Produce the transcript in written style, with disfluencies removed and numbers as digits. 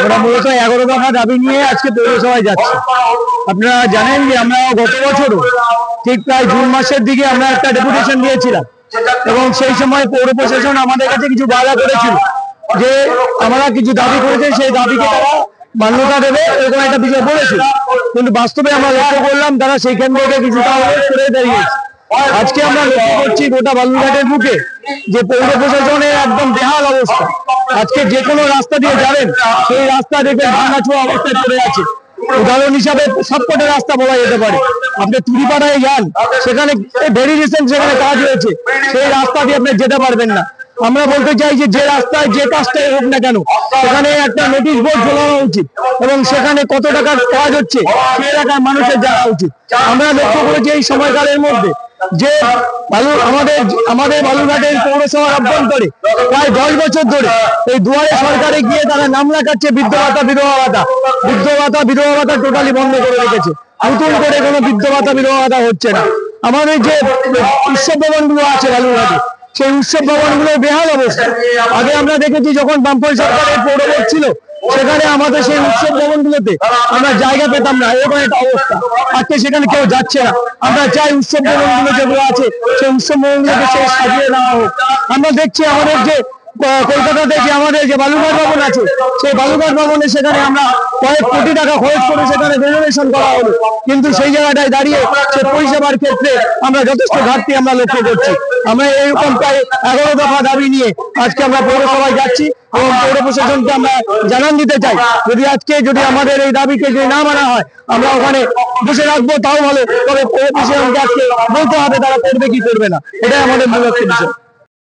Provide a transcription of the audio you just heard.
আমরা মূলত 11 দফা দাবি নিয়ে আজকে পৌরসভায় যাচ্ছি। আপনারা জানেন যে আমরা গত বছরও ঠিক প্রায় জুন মাসের দিকে আমরা একটা ডেপুটেশন দিয়েছিলাম এবং সেই সময় পৌর প্রশাসন আমাদের কাছে কিছু বাধা করেছিল যে আমরা কিছু দাবি করেছি, সেই দাবিকে তারা মান্যতা দেবে এরকম একটা বিষয় বলেছিল, কিন্তু বাস্তবে আমরা লক্ষ্য করলাম তারা সেইখান থেকে কিছুটা সরে দাঁড়িয়েছে। আজকে আমরা লক্ষ্য করছি গোটা বালুরঘাটের বুকে যে পৌর প্রশাসনের একদম বেহাল অবস্থা। আজকে যে কোনো রাস্তা দিয়ে যাবেন সেই রাস্তা দেখে ভাঙাচোরা অবস্থায় পড়ে আছে। উদাহরণ হিসাবে সবকটা রাস্তা বলা যেতে পারে। আপনি তুরিপাড়ায় যান, সেখানে ভেরি রিসেন্ট সেখানে কাজ হয়েছে, সেই রাস্তা দিয়ে আপনি যেতে পারবেন না। আমরা বলতে চাই যে রাস্তায় যে কাজটাই হোক না কেন সেখানে একটা নোটিশ বোর্ড ঝোলানো উচিত এবং সেখানে কত টাকার কাজ হচ্ছে সেই এলাকার মানুষের জানা উচিত। আমরা লক্ষ্য করেছি এই সময়কালের মধ্যে যে আমাদের বালুরঘাটের পৌরসভার অভ্যন্তরে প্রায় 10 বছর ধরে এই দুয়ারে সরকারে গিয়ে তারা নাম লেখাচ্ছে বৃদ্ধ ভাতা বিধবা ভাতা টোটালি বন্ধ করে রেখেছে। নতুন করে কোনো বৃদ্ধ ভাতা বিধবা ভাতা হচ্ছে না। আমাদের যে উৎসব ভবনগুলো আছে বালুরঘাটে, সেই উৎসব ভবনগুলোর বেহাল অবস্থা। আগে আমরা দেখেছি যখন বামফল সরকারের পৌরবোর্ড ছিল সেখানে আমাদের সেই উৎসব ভবনগুলোতে আমরা জায়গা পেতাম না, এরকম একটা অবস্থা। আজকে সেখানে কেউ যাচ্ছে না। আমরা চাই উৎসব ভবনগুলো যেগুলো আছে সেই উৎসব ভবনগুলোকে সেই সাজিয়ে নেওয়া হোক। আমরা দেখছি আমাদের যে কলকাতাতে যে আমাদের যে বালুরঘাট ভবন আছে, সেই বালুরঘাট ভবনে সেখানে আমরা কয়েক কোটি টাকা খরচ করে সেখানে রেনোভেশন করা হলো, কিন্তু সেই জায়গাটায় দাঁড়িয়ে সে পরিষেবার ক্ষেত্রে আমরা যথেষ্ট ঘাটতি আমরা লক্ষ্য করছি। আমরা এরকম প্রায় 11 দফা দাবি নিয়ে আজকে আমরা পৌরসভায় যাচ্ছি এবং পৌর প্রশাসনকে আমরা জানান দিতে চাই যদি আমাদের এই দাবিকে যদি না মানা হয় আমরা ওখানে বসে রাখবো, তাও ভালো, তবে পৌর প্রশাসনকে আজকে বলতে হবে তারা করবে কি করবে না। এটাই আমাদের মূল বিষয়।